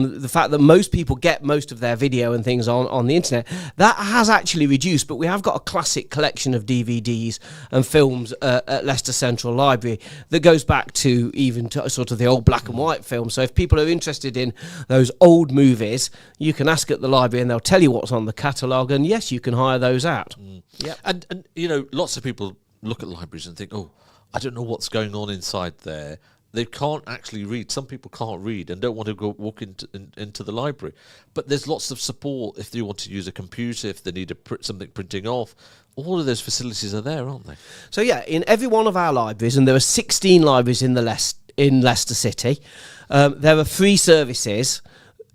The fact that most people get most of their video and things on the internet, that has actually reduced, but we have got a classic collection of DVDs and films at Leicester Central Library that goes back to even to sort of the old black and white films. So if people are interested in those old movies, you can ask at the library and they'll tell you what's on the catalogue, and yes, you can hire those out. Yeah, and you know, lots of people look at libraries and think, oh, I don't know what's going on inside there. They can't actually read. Some people can't read and don't want to go walk into the library. But there's lots of support if they want to use a computer, if they need something printing off. All of those facilities are there, aren't they? So yeah, in every one of our libraries, and there are 16 libraries in Leicester City, there are free services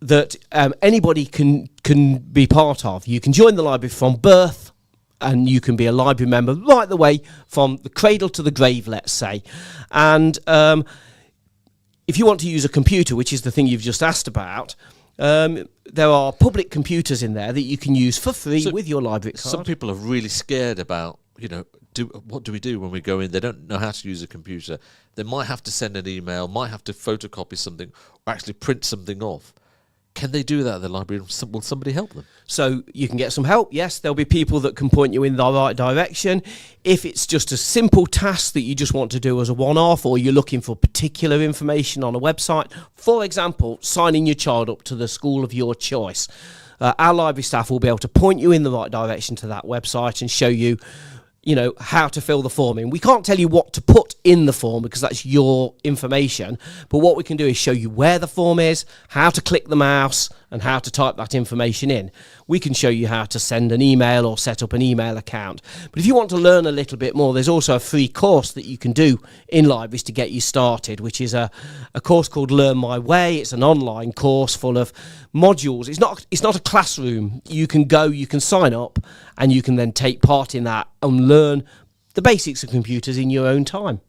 that anybody can be part of. You can join the library from birth, and you can be a library member right the way from the cradle to the grave, let's say. And if you want to use a computer, which is the thing you've just asked about, there are public computers in there that you can use for free with your library card. Some people are really scared about, you know, what do we do when we go in? They don't know how to use a computer. They might have to send an email, might have to photocopy something, or actually print something off. Can they do that at the library? Will somebody help them? So you can get some help, yes. There'll be people that can point you in the right direction. If it's just a simple task that you just want to do as a one-off, or you're looking for particular information on a website, for example, signing your child up to the school of your choice, our library staff will be able to point you in the right direction to that website and show you, you know, how to fill the form in. We can't tell you what to put in the form because that's your information, but what we can do is show you where the form is, how to click the mouse, and how to type that information in. We can show you how to send an email or set up an email account. But if you want to learn a little bit more, there's also a free course that you can do in libraries to get you started, which is a course called Learn My Way. It's an online course full of modules. It's not a classroom. You can go, you can sign up, and you can then take part in that and learn the basics of computers in your own time.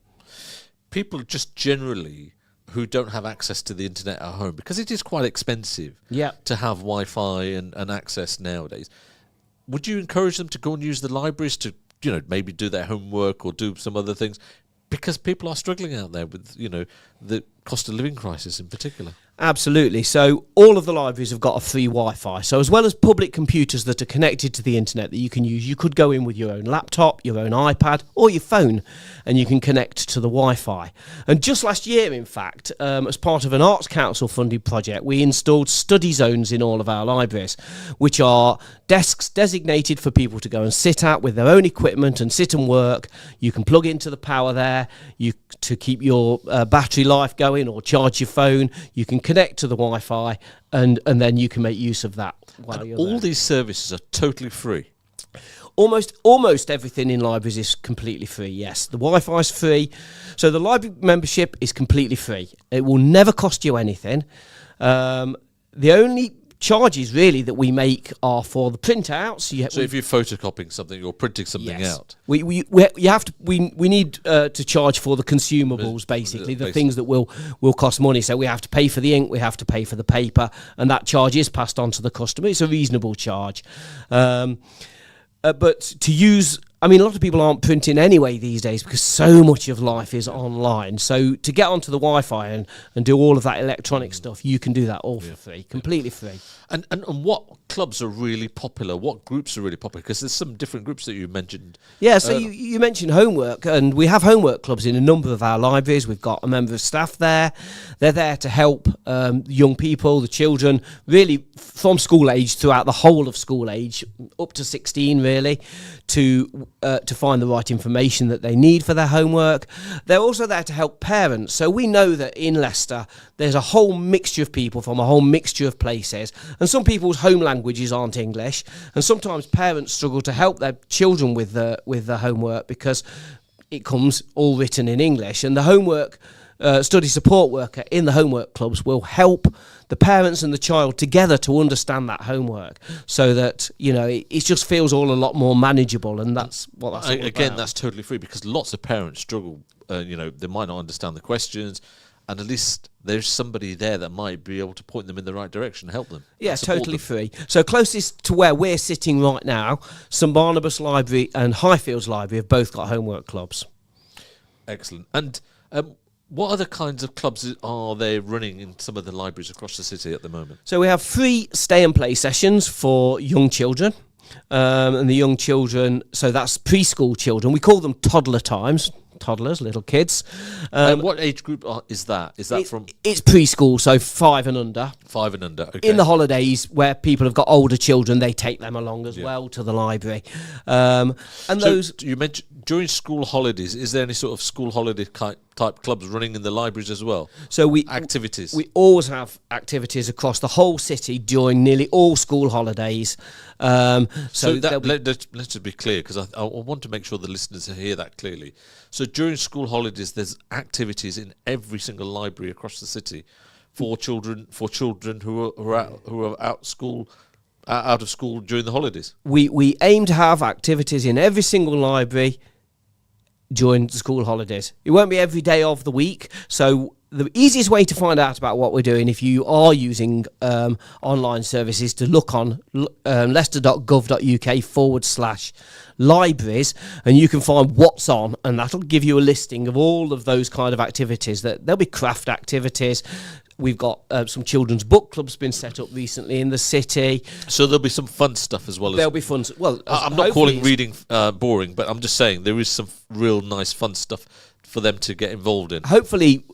People just generally who don't have access to the internet at home, because it is quite expensive to have Wi-Fi and access nowadays. Would you encourage them to go and use the libraries to, you know, maybe do their homework or do some other things? Because people are struggling out there with, you know, the cost of living crisis in particular. Absolutely. So all of the libraries have got a free Wi-Fi. So as well as public computers that are connected to the internet that you can use, you could go in with your own laptop, your own iPad, or your phone, and you can connect to the Wi-Fi. And just last year, in fact, as part of an Arts Council funded project, we installed study zones in all of our libraries, which are desks designated for people to go and sit at with their own equipment and sit and work. You can plug into the power there to keep your battery life going, or charge your phone. You can connect to the Wi-Fi, and then you can make use of that while and you're all there. These services are totally free. Almost everything in libraries is completely free, yes. The Wi-Fi is free. So the library membership is completely free. It will never cost you anything. The only charges really that we make are for the printouts. So if you're photocopying something or printing something out, we need to charge for the consumables, basically the things that will cost money. So we have to pay for the ink, we have to pay for the paper, and that charge is passed on to the customer. It's a reasonable charge. But to use, I mean, a lot of people aren't printing anyway these days because so much of life is online. So to get onto the Wi-Fi and do all of that electronic stuff, you can do that all for free, completely free. And what clubs are really popular? What groups are really popular? Because there's some different groups that you mentioned. Yeah, so you mentioned homework, and we have homework clubs in a number of our libraries. We've got a member of staff there. They're there to help young people, the children, really from school age throughout the whole of school age, up to 16 really, to find the right information that they need for their homework. They're also there to help parents. So we know that in Leicester, there's a whole mixture of people from a whole mixture of places, and some people's home languages aren't English, and sometimes parents struggle to help their children with the homework because it comes all written in English. And the homework study support worker in the homework clubs will help the parents and the child together to understand that homework, so that, you know, it just feels all a lot more manageable. And that's what that's all again about. That's totally free, because lots of parents struggle. You know, they might not understand the questions, and at least there's somebody there that might be able to point them in the right direction, help them. Yeah, totally free. So closest to where we're sitting right now, St Barnabas Library and Highfields Library have both got homework clubs. Excellent. And What other kinds of clubs are they running in some of the libraries across the city at the moment? So we have 3 stay and play sessions for young children. And the young children, so that's preschool children. We call them toddler times. Toddlers, little kids. What age group is that? Is that from? It's preschool, so 5 and under. 5 and under. Okay. In the holidays, where people have got older children, they take them along as well to the library. And so those you mentioned during school holidays. Is there any sort of school holiday type clubs running in the libraries as well? So activities. We always have activities across the whole city during nearly all school holidays. Let's just be clear, because I want to make sure the listeners hear that clearly. So during school holidays, there's activities in every single library across the city for children who are out of school during the holidays. We aim to have activities in every single library during the school holidays. It won't be every day of the week, so the easiest way to find out about what we're doing, if you are using online services, to look on leicester.gov.uk/libraries, and you can find what's on, and that'll give you a listing of all of those kind of activities. There'll be craft activities. We've got some children's book clubs been set up recently in the city. So there'll be some fun stuff as well. There'll be fun. Well, I'm not calling reading boring, but I'm just saying there is some real nice fun stuff for them to get involved in. Hopefully,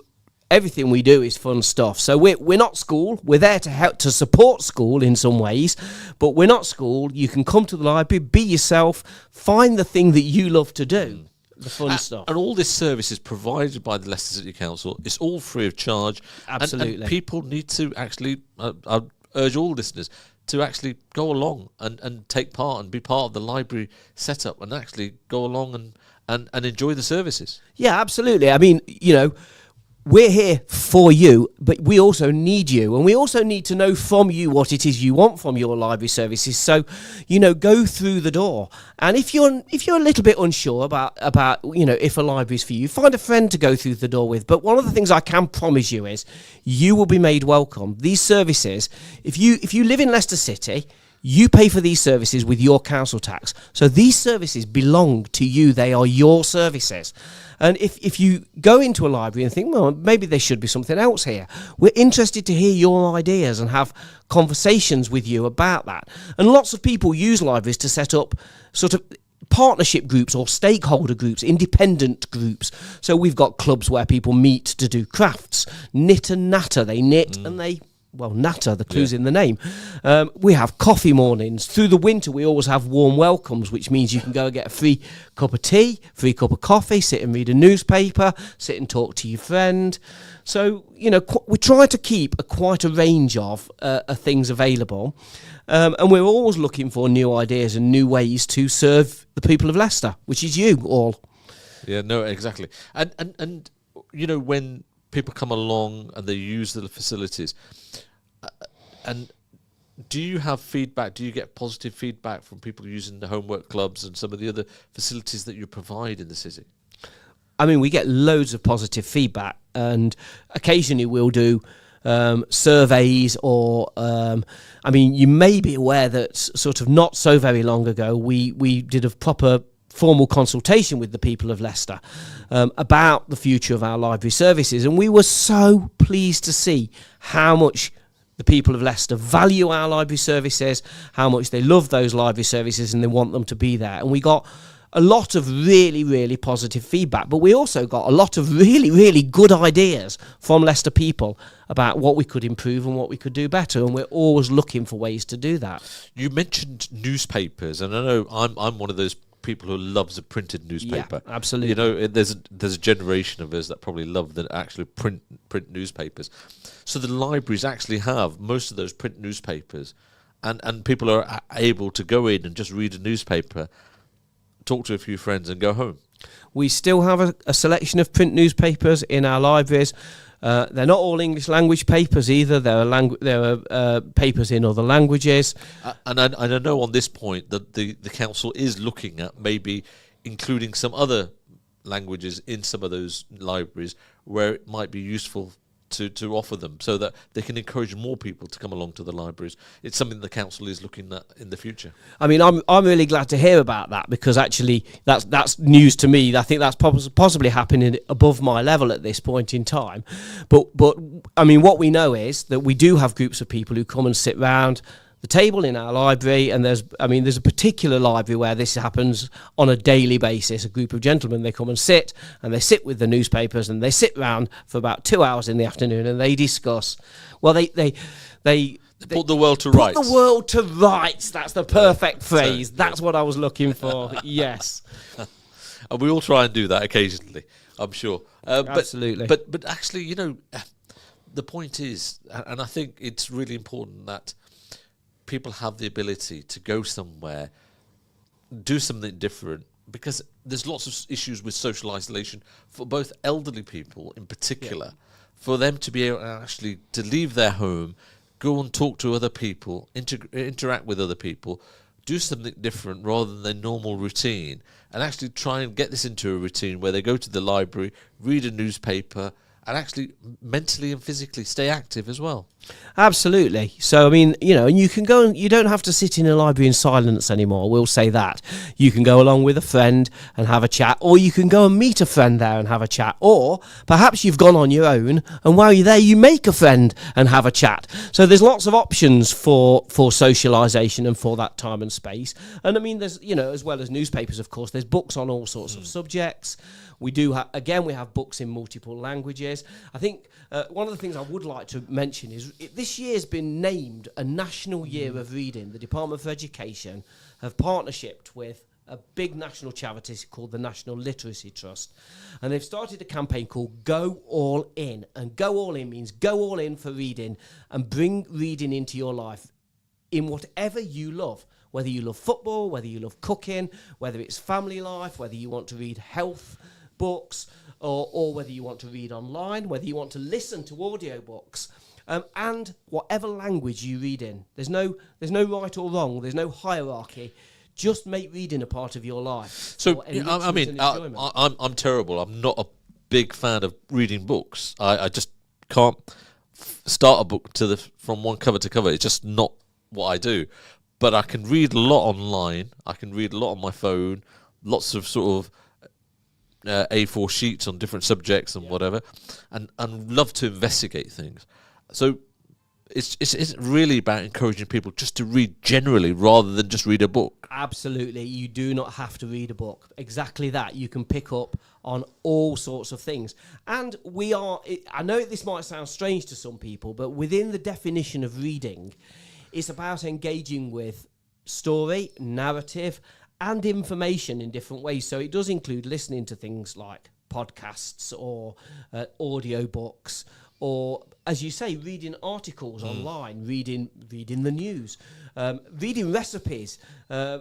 everything we do is fun stuff. So we're not school. We're there to help to support school in some ways, but we're not school. You can come to the library, be yourself, find the thing that you love to do. The fun stuff. And all this service is provided by the Leicester City Council. It's all free of charge. Absolutely. And people need to actually, I urge all listeners to actually go along and take part and be part of the library setup and actually go along and enjoy the services. Yeah, absolutely. I mean, we're here for you, but we also need you, and we also need to know from you what it is you want from your library services. So, go through the door. And if you're a little bit unsure about if a library's for you, find a friend to go through the door with. But one of the things I can promise you is you will be made welcome. These services, if you live in Leicester City, you pay for these services with your council tax. So these services belong to you. They are your services. And if you go into a library and think, well, maybe there should be something else here, we're interested to hear your ideas and have conversations with you about that. And lots of people use libraries to set up sort of partnership groups or stakeholder groups, independent groups. So we've got clubs where people meet to do crafts, knit and natter. They knit and they... Well, natter, the clue's in the name. We have coffee mornings. Through the winter, we always have warm welcomes, which means you can go and get a free cup of tea, free cup of coffee, sit and read a newspaper, sit and talk to your friend. So, we try to keep quite a range of things available. And we're always looking for new ideas and new ways to serve the people of Leicester, which is you all. Yeah, no, exactly. And when people come along and they use the facilities, and do you have feedback? Do you get positive feedback from people using the homework clubs and some of the other facilities that you provide in the city? I mean, we get loads of positive feedback, and occasionally we'll do surveys or you may be aware that sort of not so very long ago we did a proper formal consultation with the people of Leicester about the future of our library services, and we were so pleased to see how much the people of Leicester value our library services, how much they love those library services and they want them to be there. And we got a lot of really, really positive feedback, but we also got a lot of really, really good ideas from Leicester people about what we could improve and what we could do better, and we're always looking for ways to do that. You mentioned newspapers, and I know I'm one of those people who loves a printed newspaper. Yeah, absolutely. There's a generation of us that probably love the actual print newspapers. So the libraries actually have most of those print newspapers, and people are able to go in and just read a newspaper, talk to a few friends, and go home. We still have a selection of print newspapers in our libraries. They're not all English language papers either. There are papers in other languages. And I know on this point that the council is looking at maybe including some other languages in some of those libraries where it might be useful to offer them, so that they can encourage more people to come along to the libraries. It's something the council is looking at in the future. I mean, I'm really glad to hear about that, because actually that's news to me. I think that's possibly happening above my level at this point in time. But I mean, what we know is that we do have groups of people who come and sit round the table in our library, and there's a particular library where this happens on a daily basis. A group of gentlemen, they come and sit with the newspapers, and they sit round for about 2 hours in the afternoon, and they discuss. Well, they put the world to rights. Put the world to rights. That's the perfect phrase. That's what I was looking for. Yes. And we all try and do that occasionally, I'm sure. Absolutely. But actually, you know, the point is, and I think it's really important that people have the ability to go somewhere, do something different, because there's lots of issues with social isolation for both elderly people in particular, for them to be able actually to leave their home, go and talk to other people, interact with other people, do something different rather than their normal routine, and actually try and get this into a routine where they go to the library, read a newspaper, and actually mentally and physically stay active as well. Absolutely. So, I mean, you know, and you can go, and you don't have to sit in a library in silence anymore. We'll say that. You can go along with a friend and have a chat, or you can go and meet a friend there and have a chat, or perhaps you've gone on your own, and while you're there, you make a friend and have a chat. So there's lots of options for socialisation and for that time and space. And I mean, there's, you know, as well as newspapers, of course, there's books on all sorts of subjects. We do we have books in multiple languages. I think one of the things I would like to mention is this year's been named a National Year of Reading. The Department for Education have partnershiped with a big national charity called the National Literacy Trust, and they've started a campaign called Go All In. And Go All In means go all in for reading, and bring reading into your life in whatever you love. Whether you love football, whether you love cooking, whether it's family life, whether you want to read health books, or whether you want to read online, whether you want to listen to audiobooks, and whatever language you read in. There's no right or wrong. There's no hierarchy. Just make reading a part of your life. So, I mean, I'm terrible. I'm not a big fan of reading books. I just can't start a book from one cover to cover. It's just not what I do. But I can read a lot online. I can read a lot on my phone. Lots of sort of A4 sheets on different subjects and whatever, and love to investigate things. So it's really about encouraging people just to read generally rather than just read a book. Absolutely. You do not have to read a book. Exactly that. You can pick up on all sorts of things. And I know this might sound strange to some people, but within the definition of reading, it's about engaging with story, narrative, and information in different ways. So it does include listening to things like podcasts or audio books, or, as you say, reading articles online, reading the news, reading recipes,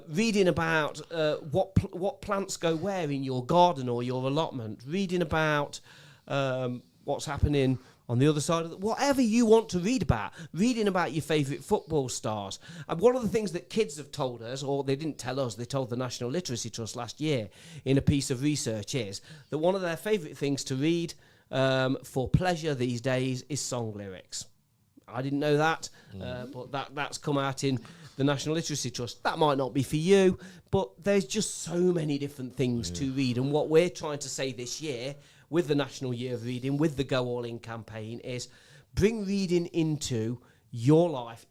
reading about what plants go where in your garden or your allotment, reading about what's happening on the other side of whatever you want to read about, reading about your favourite football stars. And one of the things that kids have told us, or they didn't tell us, they told the National Literacy Trust last year in a piece of research, is that one of their favourite things to read for pleasure these days is song lyrics. I didn't know that, but that's come out in the National Literacy Trust. That might not be for you, but there's just so many different things to read. And what we're trying to say this year with the National Year of Reading, with the Go All In campaign, is bring reading into your life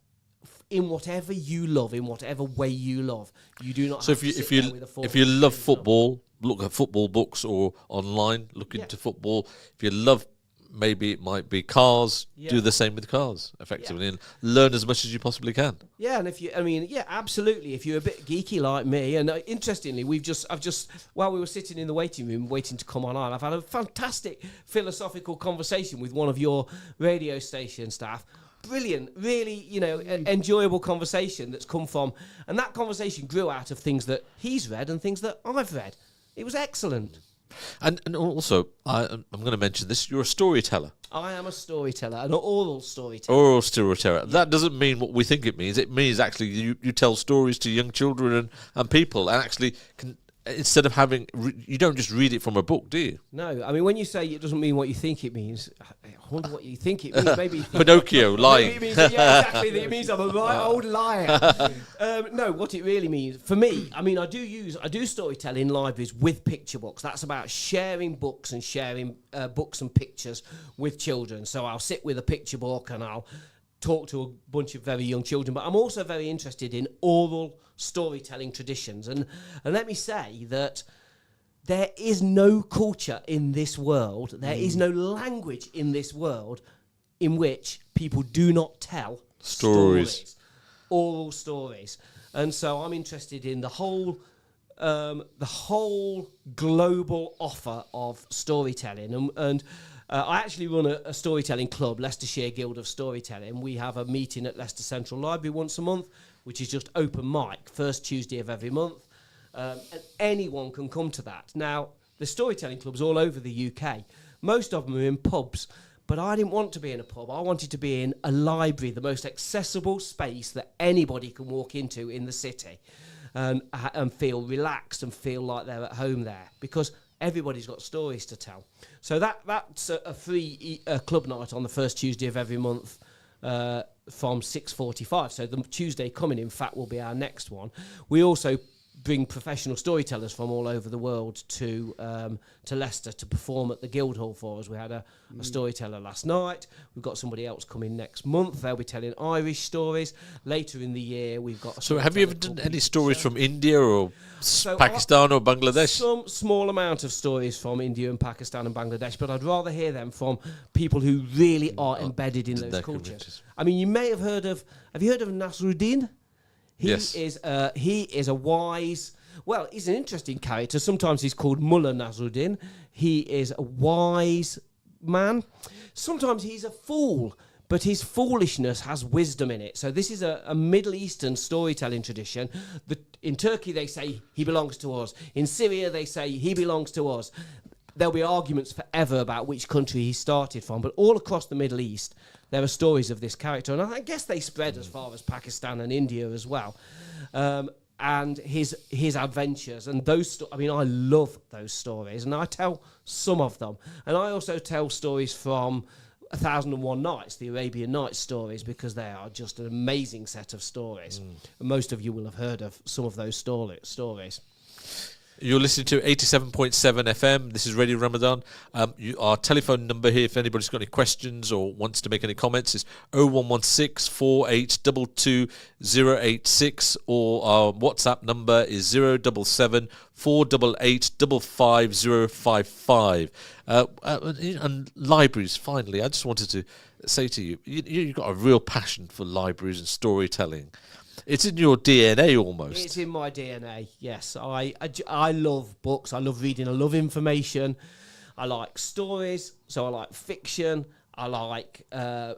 in whatever you love, in whatever way you love. You do not. So have if you love football, look at football books, or online, look into football. If you love, maybe it might be cars. Do the same with cars, effectively, and learn as much as you possibly can. Yeah, and absolutely. If you're a bit geeky like me, and interestingly, I've just while we were sitting in the waiting room waiting to come online, I've had a fantastic philosophical conversation with one of your radio station staff. Brilliant, really, enjoyable conversation that's come from, and that conversation grew out of things that he's read and things that I've read. It was excellent. And also, I'm going to mention this, you're a storyteller. I am a storyteller, an oral storyteller. Oral storyteller. Yeah. That doesn't mean what we think it means. It means actually you tell stories to young children and people, and actually can instead of having, you don't just read it from a book, do you? No, I mean, when you say it doesn't mean what you think it means, I wonder what you think it means. Maybe Pinocchio lying. Maybe it means, yeah, exactly. It means I'm a right old liar. No, what it really means for me, I mean, I do storytelling in libraries with picture books. That's about sharing books and sharing books and pictures with children. So I'll sit with a picture book and I'll talk to a bunch of very young children, but I'm also very interested in oral storytelling traditions. And let me say that there is no culture in this world, there is no language in this world in which people do not tell stories, oral stories. And so I'm interested in the whole global offer of storytelling. And I actually run a storytelling club, Leicestershire Guild of Storytelling. We have a meeting at Leicester Central Library once a month, which is just open mic, first Tuesday of every month. And anyone can come to that. Now, the storytelling clubs all over the UK. Most of them are in pubs, but I didn't want to be in a pub. I wanted to be in a library, the most accessible space that anybody can walk into in the city and feel relaxed and feel like they're at home there, because everybody's got stories to tell. So that's a free club night on the first Tuesday of every month from 6:45. So the Tuesday coming, in fact, will be our next one. We also bring professional storytellers from all over the world to Leicester to perform at the Guildhall for us. We had a storyteller last night. We've got somebody else coming next month. They'll be telling Irish stories. Later in the year, we've got... So have you ever done any stories from India or Pakistan or Bangladesh? Some small amount of stories from India and Pakistan and Bangladesh, but I'd rather hear them from people who really are embedded in those cultures. I mean, you may have heard of... Have you heard of Nasruddin? Yes. He is a wise... Well, he's an interesting character. Sometimes he's called Mullah Nasruddin. He is a wise man. Sometimes he's a fool, but his foolishness has wisdom in it. So this is a Middle Eastern storytelling tradition. In Turkey, they say he belongs to us. In Syria, they say he belongs to us. There'll be arguments forever about which country he started from, but all across the Middle East, there are stories of this character, and I guess they spread as far as Pakistan and India as well. And his adventures and those. I mean, I love those stories, and I tell some of them, and I also tell stories from 1001 Nights, the Arabian Nights stories, because they are just an amazing set of stories. Most of you will have heard of some of those stories. You're listening to 87.7 FM. This is Radio Ramadan. Our telephone number here, if anybody's got any questions or wants to make any comments, is 0116 4822 086, or our WhatsApp number is 077 488 55055. And libraries, finally, I just wanted to say to you, you've got a real passion for libraries and storytelling. It's in your DNA almost. It's in my DNA, yes. I love books. I love reading. I love information. I like stories, so I like fiction. I like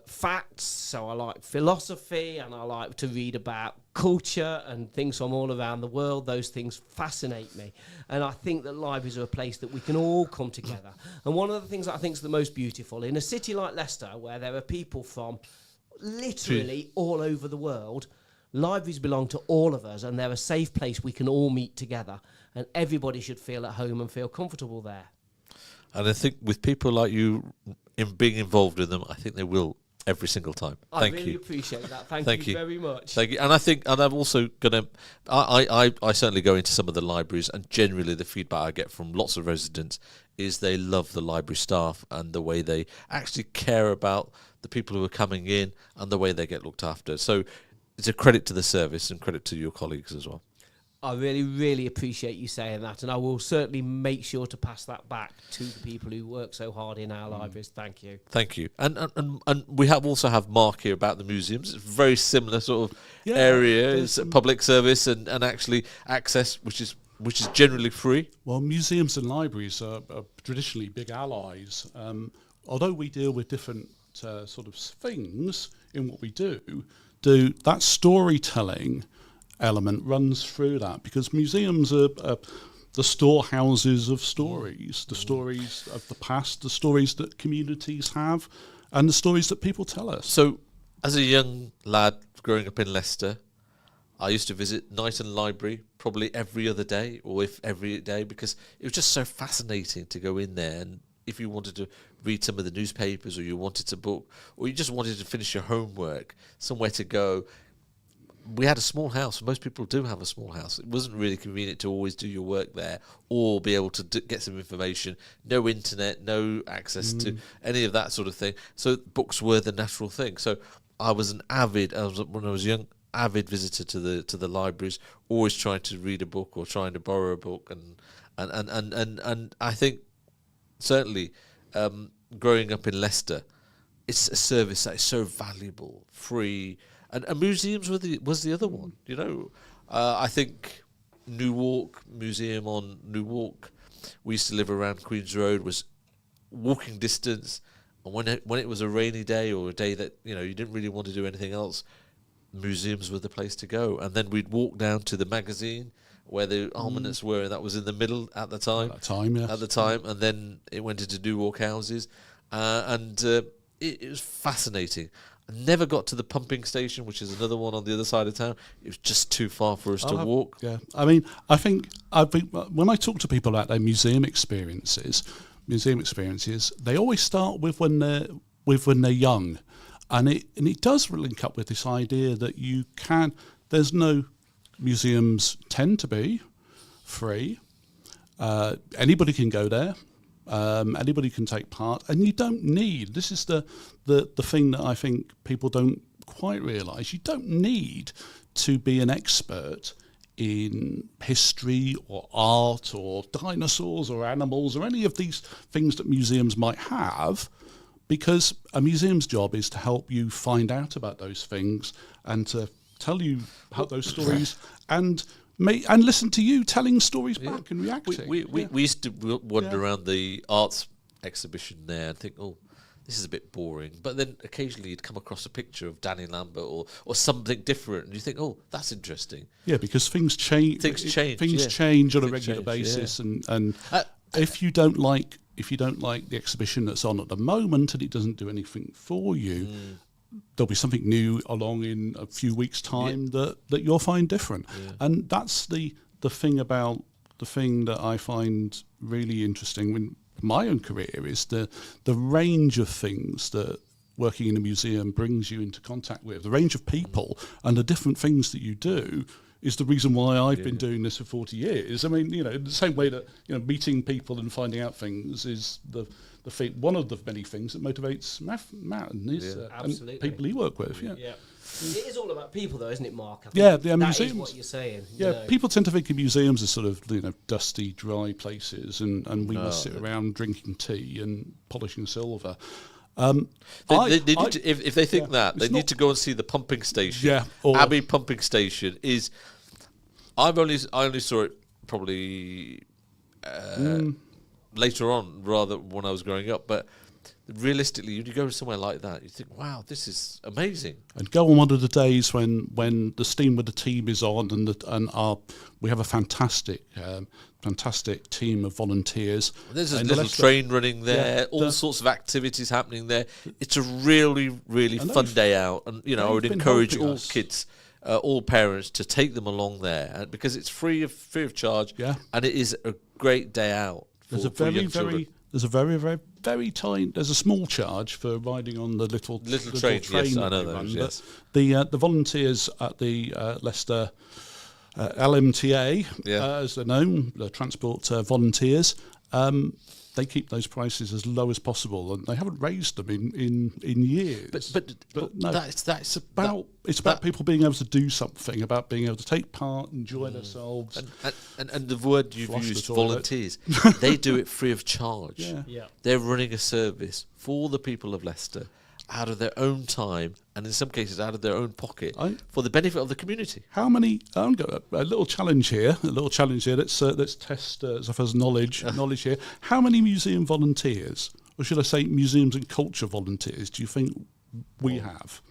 facts, so I like philosophy, and I like to read about culture and things from all around the world. Those things fascinate me. And I think that libraries are a place that we can all come together. And one of the things that I think is the most beautiful, in a city like Leicester, where there are people from literally all over the world, libraries belong to all of us, and they're a safe place we can all meet together, and everybody should feel at home and feel comfortable there. And I think with people like you in being involved in them, I think they will every single time. Thank you. I really appreciate that. Thank you very much. Thank you. And I think, and I'm also going to, I certainly go into some of the libraries, and generally the feedback I get from lots of residents is they love the library staff and the way they actually care about the people who are coming in and the way they get looked after. So it's a credit to the service and credit to your colleagues as well. I really, really appreciate you saying that, and I will certainly make sure to pass that back to the people who work so hard in our libraries. Thank you. Thank you. And we also have Mark here about the museums. It's a very similar sort of area. It's a public service and actually access, which is generally free. Well, museums and libraries are traditionally big allies. Although we deal with different sort of things in what we do that storytelling element runs through that, because museums are the storehouses of stories, the stories of the past, the stories that communities have, and the stories that people tell us. So, as a young lad growing up in Leicester, I used to visit Knighton Library probably every other day, or if every day, because it was just so fascinating to go in there. And if you wanted to read some of the newspapers, or you wanted to book, or you just wanted to finish your homework, somewhere to go. We had a small house. Most people do have a small house. It wasn't really convenient to always do your work there or be able to get some information. No internet, no access to any of that sort of thing. So books were the natural thing. So I was when I was young, avid visitor to the libraries, always trying to read a book or trying to borrow a book. And I think certainly growing up in Leicester, it's a service that is so valuable, free. And museums was the other one, you know. I think Newark Museum on Newark, we used to live around Queen's Road, was walking distance. And when it was a rainy day or a day that, you know, you didn't really want to do anything else, museums were the place to go. And then we'd walk down to the magazine where the almanacs were, and that was in the middle at the time. At the time, and then it went into Newark houses, it was fascinating. I never got to the pumping station, which is another one on the other side of town. It was just too far for us to walk. Yeah, I mean, I think when I talk to people about their museum experiences, they always start with when they're young, and it does link up with this idea that there's no museums tend to be free. Anybody can go there. Anybody can take part, and you don't need. This is the thing that I think people don't quite realise. You don't need to be an expert in history or art or dinosaurs or animals or any of these things that museums might have, because a museum's job is to help you find out about those things and to tell you about those stories and listen to you telling stories back and reacting. We used to wander around the arts exhibition there and think, oh, this is a bit boring. But then occasionally you'd come across a picture of Danny Lambert or something different, and you think, oh, that's interesting. Yeah, because things change. Things change on a regular basis, and if you don't like the exhibition that's on at the moment and it doesn't do anything for you. There'll be something new along in a few weeks' time that you'll find different. And that's the thing that I find really interesting in my own career is the range of things that working in a museum brings you into contact with. The range of people and the different things that you do is the reason why I've been doing this for 40 years. I mean, you know, in the same way that, you know, meeting people and finding out things is one of the many things that motivates Matt and people he work with. Yeah. It is all about people, though, isn't it, Mark? That museums. Is what you're saying. People tend to think of museums as sort of, you know, dusty, dry places, and we must sit around drinking tea and polishing silver. If they think that, they need to go and see the pumping station. Yeah, Abbey Pumping Station is. I only saw it probably later on, rather when I was growing up. But realistically, you go somewhere like that, you think, "Wow, this is amazing." And go on one of the days when the Steam with the Team is on, we have a fantastic team of volunteers. There's a little train running there, all sorts of activities happening there. It's a really, really fun day out, and you know, I would encourage all kids, all parents, to take them along there, because it's free of charge, and it is a great day out. There's a very, very tiny. There's a small charge for riding on the little train. Yes, I know those. Yes. The volunteers at the Leicester LMTA, as they're known, the transport volunteers, they keep those prices as low as possible, and they haven't raised them in years. But no, that's about people being able to do something, about being able to take part, enjoy themselves. And the word you've used, volunteers, they do it free of charge. Yeah. They're running a service for the people of Leicester, out of their own time, and in some cases out of their own pocket, for the benefit of the community. How many? I've got a little challenge here. Let's test Zafar's knowledge here. How many museum volunteers, or should I say, museums and culture volunteers, do you think we have?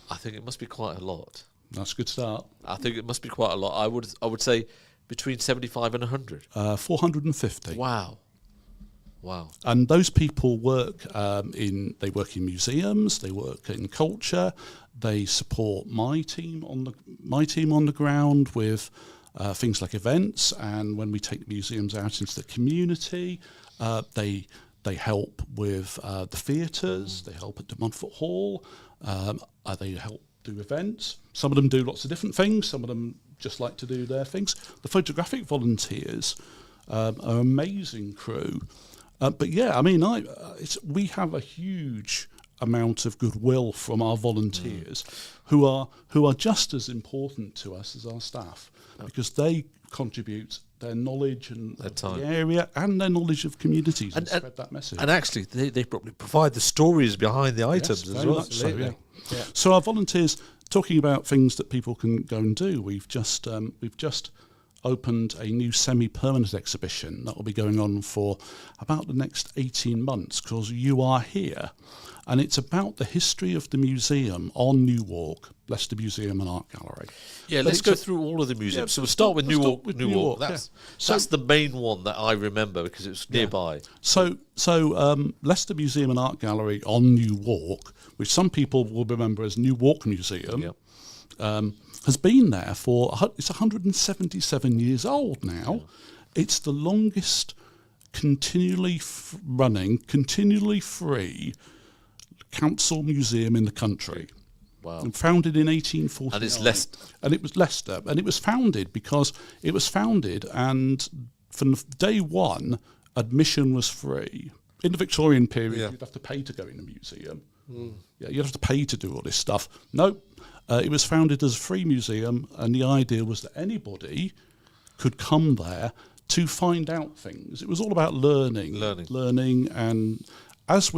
I think it must be quite a lot. That's a good start. I think it must be quite a lot. I would say between 75 and 100. 450. Wow. And those people work in museums, they work in culture, They support my team on the ground with things like events, and when we take museums out into the community, they help with the theatres. They help at De Montfort Hall. They help do events. Some of them do lots of different things. Some of them just like to do their things. The photographic volunteers are an amazing crew. But yeah, I mean, we have a huge amount of goodwill from our volunteers who are just as important to us as our staff, because they contribute their knowledge and the area and their knowledge of communities and spread that message. And actually, they probably provide the stories behind the items as well. So, yeah. So our volunteers, talking about things that people can go and do, we've just opened a new semi-permanent exhibition that will be going on for about the next 18 months, because you are here. And it's about the history of the museum on New Walk, Leicester Museum and Art Gallery. Yeah, let's go through all of the museums. Yeah, so we'll start with New Walk. That's the main one that I remember because it's nearby. Yeah. So Leicester Museum and Art Gallery on New Walk, which some people will remember as New Walk Museum, has been there it's 177 years old now. It's the longest continually running, continually free council museum in the country. Wow. And founded in 1849. And it's Leicester. And it was Leicester. And it was founded and from day one, admission was free. In the Victorian period, you'd have to pay to go in a museum. Yeah, you'd have to pay to do all this stuff. No, it was founded as a free museum, and the idea was that anybody could come there to find out things. It was all about learning, and as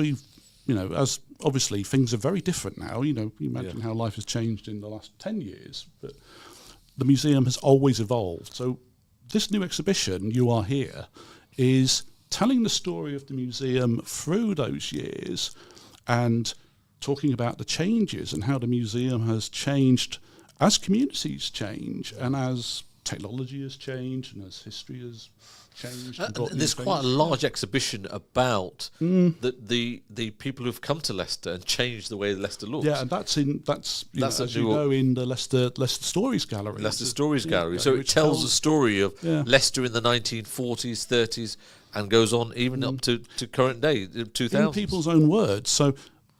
obviously things are very different now. You imagine how life has changed in the last 10 years, but the museum has always evolved. So this new exhibition, You Are Here, is telling the story of the museum through those years and talking about the changes and how the museum has changed as communities change and as technology has changed and as history has changed. There's quite a large exhibition about the people who've come to Leicester and changed the way Leicester looks. Yeah, and that's in the Leicester Stories Gallery. Leicester Stories Gallery. So it tells the story of Leicester in the 1940s, 30s, and goes on even up to current day, 2000s. In people's own words. So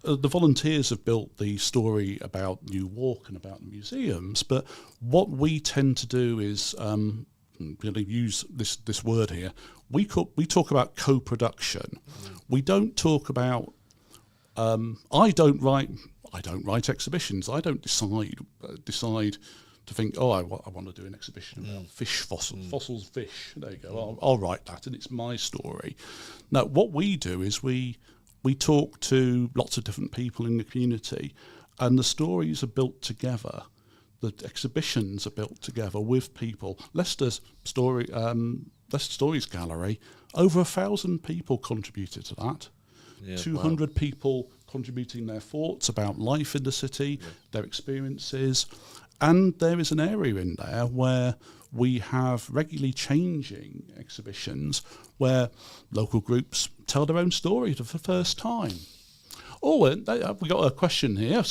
the volunteers have built the story about New Walk and about the museums, but what we tend to do is going to use this word here. We talk about co-production. We don't talk about. I don't write exhibitions. I don't decide to think. Oh, I want to do an exhibition about fish fossils, fish. There you go. I'll write that, and it's my story. Now, what we do is we talk to lots of different people in the community, and the stories are built together. The exhibitions are built together with people. Leicester Stories Gallery, over 1,000 people contributed to that. Yeah, 200 people contributing their thoughts about life in the city, their experiences. And there is an area in there where we have regularly changing exhibitions where local groups tell their own story for the first time. Oh, and we got a question here.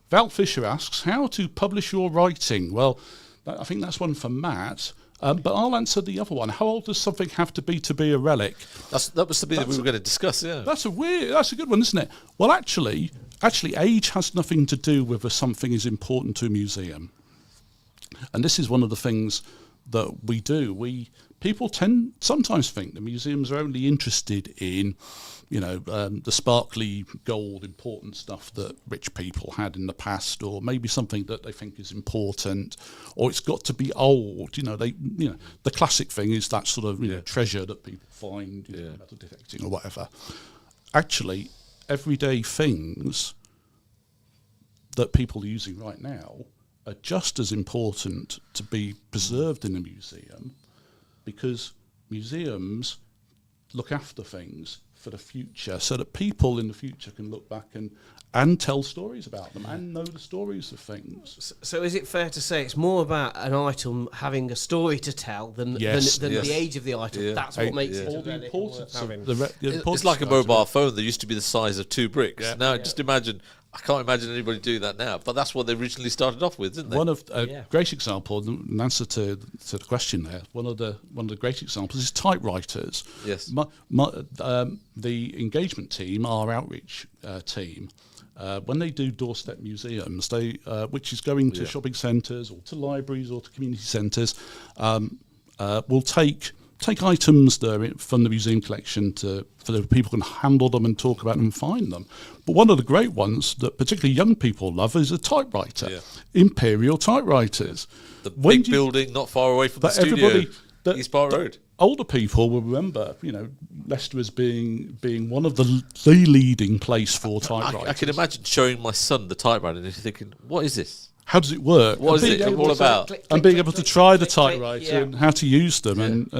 Val Fisher asks, how to publish your writing? Well, I think that's one for Matt. But I'll answer the other one. How old does something have to be a relic? That was the bit that we were going to discuss, yeah. That's a good one, isn't it? Well, actually, age has nothing to do with whether something is important to a museum. And this is one of the things that we do. People sometimes think the museums are only interested in, the sparkly gold important stuff that rich people had in the past, or maybe something that they think is important, or it's got to be old. The classic thing is that sort of treasure that people find, metal detecting or whatever. Actually, everyday things that people are using right now are just as important to be preserved in a museum, because museums look after things for the future, so that people in the future can look back and tell stories about them and know the stories of things. So is it fair to say it's more about an item having a story to tell than the age of the item? Yeah. That's what makes it the importance of It's like a mobile phone that used to be the size of 2 bricks. Yeah. Now just imagine I can't imagine anybody doing that now, but that's what they originally started off with, didn't they? One of great example, in answer to the question there, one of the great examples is typewriters. Yes. The engagement team, our outreach team, when they do doorstep museums, which is going to shopping centres or to libraries or to community centres, will take items that are from the museum collection for the people can handle them and talk about them and find them. But one of the great ones that particularly young people love is a typewriter, imperial typewriters. The big building not far away from the studio, East Park Road. Older people will remember, Leicester as being one of the leading place for typewriters. I can imagine showing my son the typewriter and he's thinking, what is this? How does it work? What is it all about? And being able to try the typewriter and how to use them. And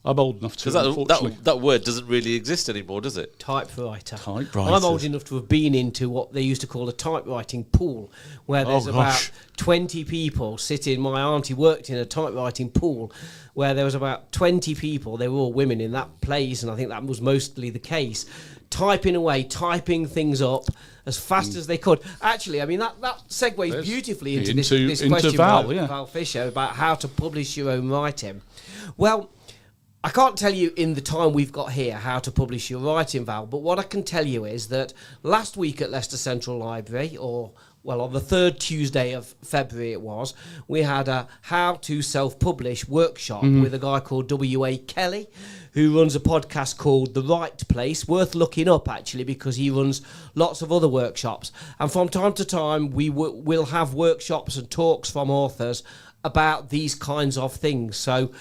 I'm old enough to, because that word doesn't really exist anymore, does it? Typewriter. I'm old enough to have been into what they used to call a typewriting pool, where there's about 20 people sitting. My auntie worked in a typewriting pool where there was about 20 people. They were all women in that place, and I think that was mostly the case. Typing away, typing things up as fast as they could. Actually, I mean, that segues beautifully into this question Val Fisher about how to publish your own writing. Well, I can't tell you in the time we've got here how to publish your writing, Val, but what I can tell you is that last week at Leicester Central Library, on the third Tuesday of February it was, we had a how to self-publish workshop with a guy called W.A. Kelly, who runs a podcast called The Right Place, worth looking up actually, because he runs lots of other workshops. And from time to time, we will have workshops and talks from authors about these kinds of things. So,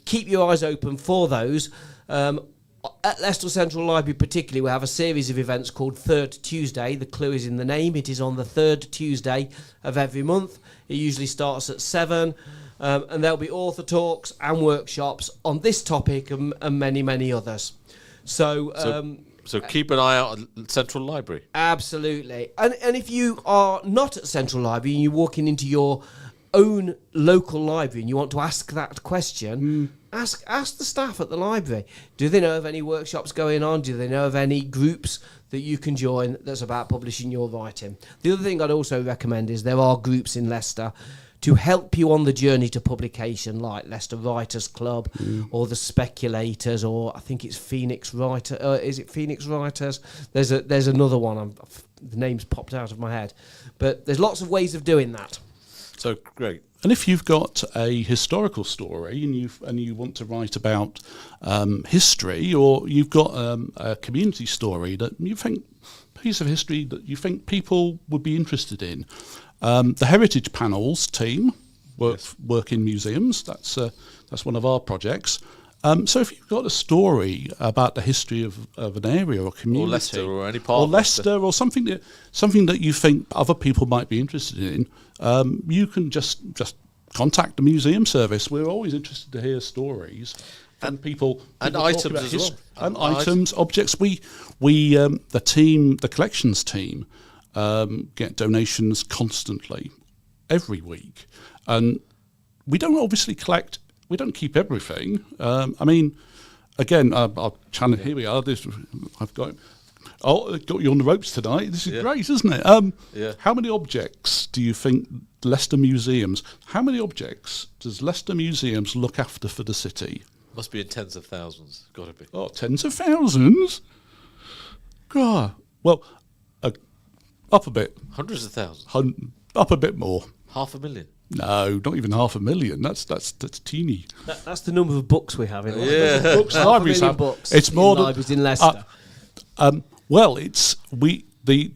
keep your eyes open for those. At Leicester Central Library particularly, we have a series of events called Third Tuesday. The clue is in the name. It is on the third Tuesday of every month. It usually starts at 7. And there'll be author talks and workshops on this topic and many, many others. So keep an eye out at Central Library. Absolutely. And if you are not at Central Library and you're walking into your own local library and you want to ask that question, ask the staff at the library. Do they know of any workshops going on? Do they know of any groups that you can join that's about publishing your writing? The other thing I'd also recommend is there are groups in Leicester to help you on the journey to publication, like Leicester Writers Club or the Speculators, or I think it's Phoenix Writer. Is it Phoenix Writers? There's another one. The name's popped out of my head, but there's lots of ways of doing that. So great. And if you've got a historical story and you want to write about history, or you've got a community story that you think, piece of history that you think people would be interested in, the Heritage Panels team work in museums. That's one of our projects. So if you've got a story about the history of an area or community, or Leicester, or any part, or Leicester, or something that you think other people might be interested in, you can just contact the museum service. We're always interested to hear stories from people and items as well, and items, objects. We the collections team get donations constantly every week, and we don't obviously collect. We don't keep everything. Again, I'll challenge. Here we are. I've got you on the ropes tonight. This is great, isn't it? How many objects do you think Leicester Museums? How many objects does Leicester Museums look after for the city? Must be in tens of thousands. Got to be. Oh, tens of thousands. God. Well, up a bit. Hundreds of thousands. Up a bit more. 500,000. No, not even 500,000. That's teeny. That's the number of books we have in Leicester. Books libraries have. Books it's more than libraries in Leicester. The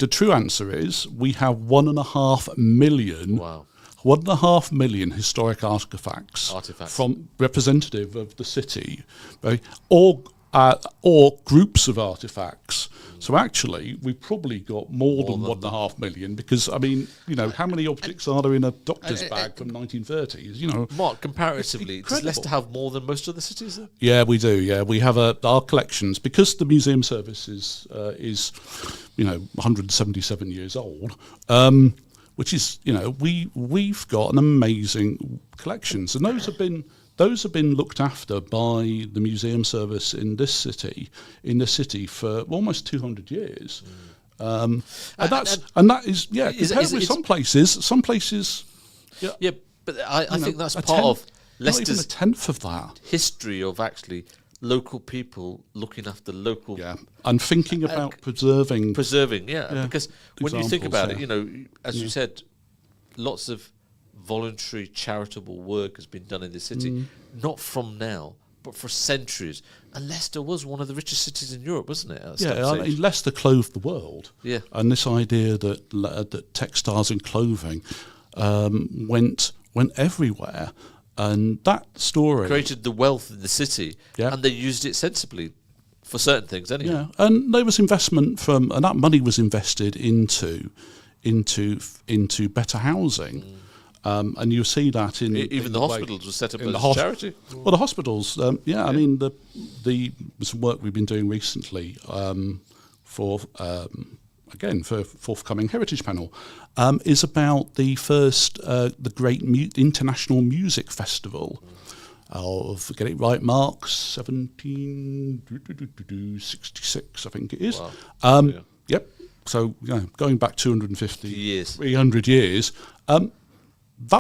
true answer is we have 1.5 million. Wow. 1.5 million historic artifacts from representative of the city, or groups of artifacts. So actually, we've probably got more than 1.5 million, because how many objects are there in a doctor's bag from 1930s? Mark, comparatively, does Leicester have more than most of the cities? Then? Yeah, we do. Yeah, we have our collections, because the museum service is 177 years old. Which is, we've got an amazing collections, and those have been looked after by the museum service in the city for almost 200 years. And that is compared with some places. Yeah, but I think that's part of Leicester's, not even a tenth of that history of actually local people looking after local, and thinking about preserving, because when you think about it, as you said, lots of voluntary charitable work has been done in the city, not from now, but for centuries. And Leicester was one of the richest cities in Europe, wasn't it? I mean, Leicester clothed the world. Yeah. And this idea that textiles and clothing went everywhere, and that story created the wealth in the city, and they used it sensibly for certain things. Anyway, and there was investment and that money was invested into better housing. And you see that even the hospitals were set up as a charity. Well, the hospitals, I mean, the some work we've been doing recently for forthcoming Heritage Panel is about the first, the great international music festival of, get it right, Mark, 1766, I think it is. Wow. Yep. So going back 250 years, 300 years.